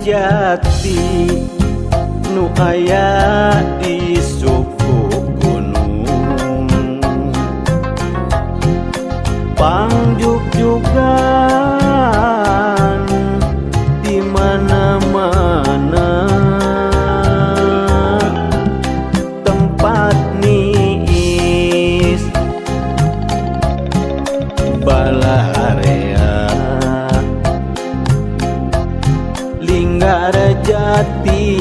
Linggarjati nu aya di suku gunung pangjugjugan di mana-mana tempat niis balarea Linggarjati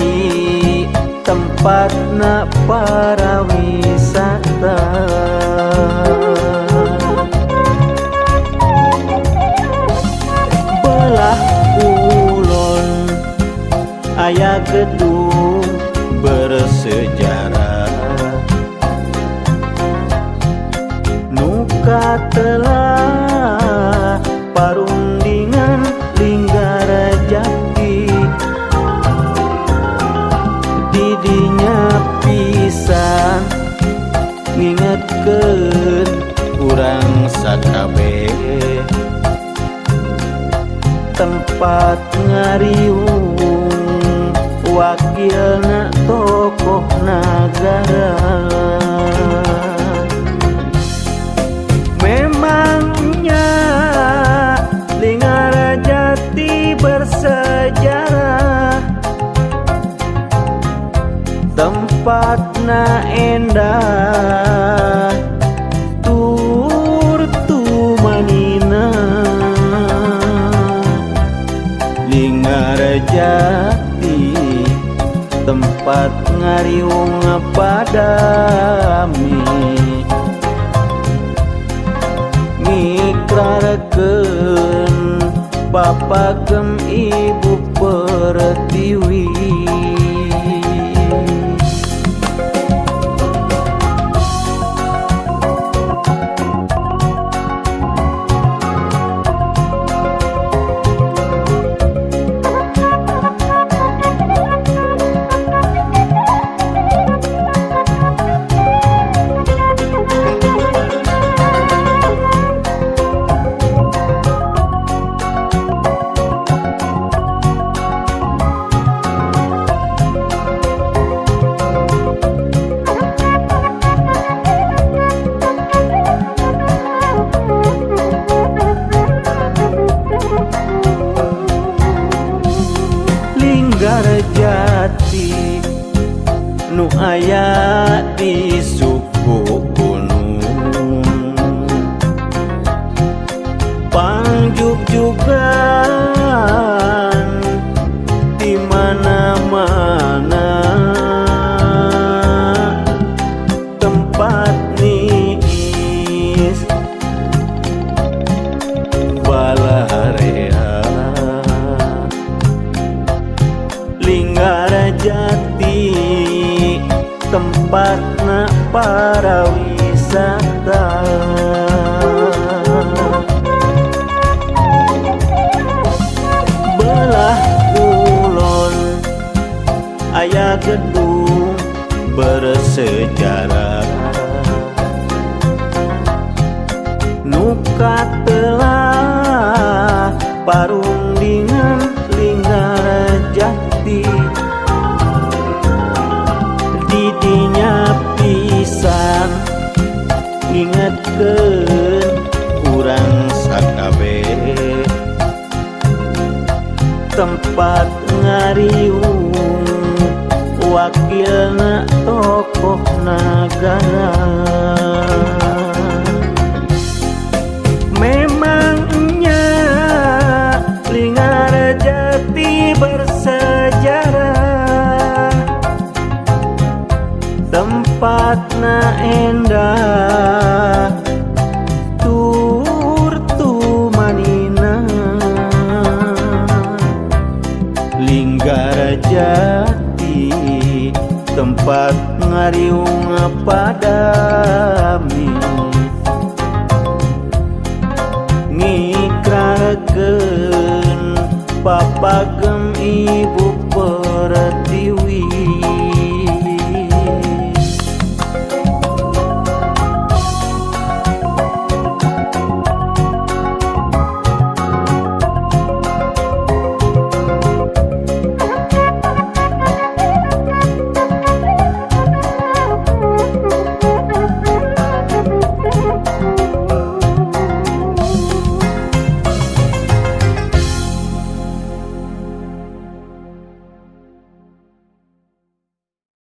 tempatna para wisata belah kulon aya gedung bersejarah nu katelah parundingan Linggarjati didinya pisan ngingetkeun urang sakabeh tempat ngariung wakilna tokoh nagara memangnya Linggarjati bersejarah tempatna endah tur tumanina Linggarjati tempat ngariung padami ngikrarkeun papakem ibu pertiwi Linggarjati nu aya di suku gunung pangjugjugan di mana-mana tempat niis balarea Linggarjati tempatna para wisata belah kulon aya gedung bersejarah nu katelah parundingan Linggarjati didinya pisan ngingetkeun urang sakabeh tempat ngariung wakilna tokoh nagara memangnya Linggarjati bersejarah tempatna endah